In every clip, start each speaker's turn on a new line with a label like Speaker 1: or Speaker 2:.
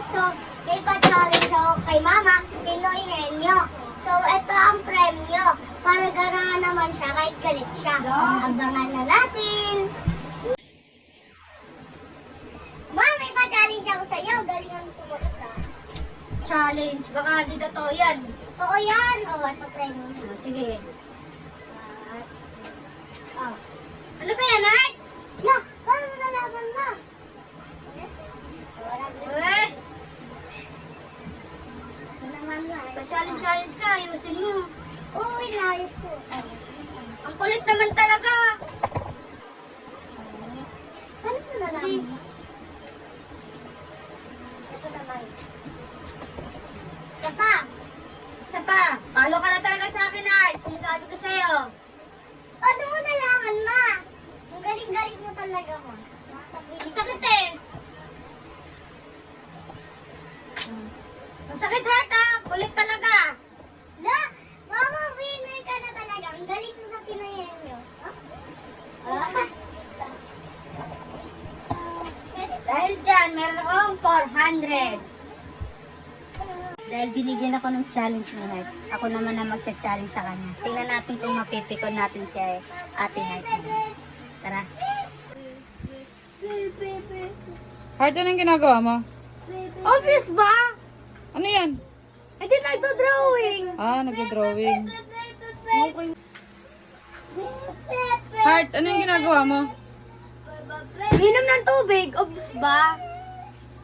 Speaker 1: So, may pa-challenge ako kay Mama, Pinoy Henyo. So, ito ang premyo. Para ganahan naman siya kahit galit siya. Abangan na natin. Ma, may pa-challenge ako sa'yo. Galingan mo sumunod ka.
Speaker 2: Challenge. Baka di totoo yan.
Speaker 1: Oo yan. O, ito premyo.
Speaker 2: Sige.
Speaker 1: Oh.
Speaker 2: Ano ba yan, Art?
Speaker 1: Na, paano mo nalaman na?
Speaker 2: Eh,
Speaker 1: Ito naman na.
Speaker 2: pa-challenge ka. Ayusin mo.
Speaker 1: Oo, inayos ko.
Speaker 2: Ang kulit naman talaga.
Speaker 1: Paano mo nalaman na? Ito naman. Isa pa.
Speaker 2: Isa pa. Palo ka na talaga sa akin, Art. Sinasabi ko sa'yo.
Speaker 1: Ano mo nalaman, Ma? Ang galing-galing mo talaga, Ma.
Speaker 2: Ang sakit eh. Masakit, Art, ah. Kulit talaga.
Speaker 1: La, Mama, winner ka na talaga. Ang galing mo sa Pinoy nyo.
Speaker 2: Dahil dyan, meron akong 400. Dahil binigyan ako ng challenge ni Heart, ako naman na magcha-challenge sa kanya. Tingnan natin kung mapipikon natin si Ate Heart. Tara.
Speaker 3: Heart, anong ginagawa mo?
Speaker 2: Obvious ba?
Speaker 3: Ano yan?
Speaker 2: I did nagdo-drawing.
Speaker 3: Ah, nagdo-drawing. Heart, anong ginagawa mo?
Speaker 2: Minom ng tubig, obvious ba?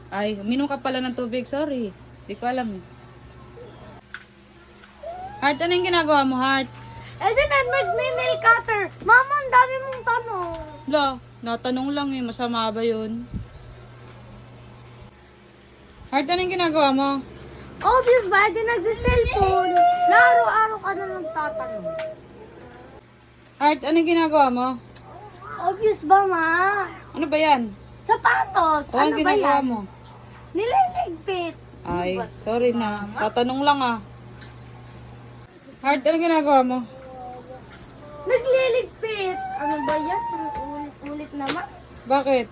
Speaker 3: Ay, uminom ka pala ng tubig. Sorry. Di ko alam. Heart, anong ginagawa mo, Heart?
Speaker 2: Eh di nag-nail cutter. Mama, ang dami mong tanong.
Speaker 3: La, natanong lang eh. Masama ba yun? Heart, anong ginagawa mo?
Speaker 2: Obvious ba? Di nagsiselfone. Na araw-araw ka na nagtatanong.
Speaker 3: Heart, anong ginagawa mo?
Speaker 2: Obvious ba, ma?
Speaker 3: Ano ba yan?
Speaker 2: Sapatos.
Speaker 3: O, anong
Speaker 2: Ano ba
Speaker 3: ginagawa
Speaker 2: yan?
Speaker 3: mo?
Speaker 2: Nililigpit.
Speaker 3: Ay, sorry na. Tatanong lang ah. Heart, anong ginagawa mo?
Speaker 2: Nagliligpit. Ano ba yan? Ulit-ulit naman.
Speaker 3: Bakit?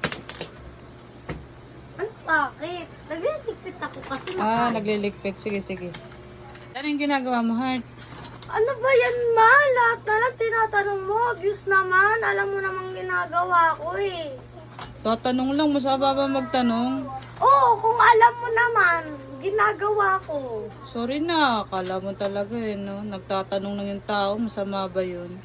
Speaker 2: Ano bakit? Nagliligpit ako kasi
Speaker 3: Ah,
Speaker 2: nakal.
Speaker 3: nagliligpit. Sige, sige. Anong ginagawa mo, Heart?
Speaker 2: Ano ba yan, ma? Lahat na lang tinatanong mo. Obvious naman. Alam mo namang ginagawa ko eh.
Speaker 3: Tatanong lang. Masama ba magtanong?
Speaker 2: Oo, kung alam mo naman, ginagawa ko.
Speaker 3: Sorry na. Akala mo talaga eh, no? Nagtatanong lang yung tao. Masama ba yun?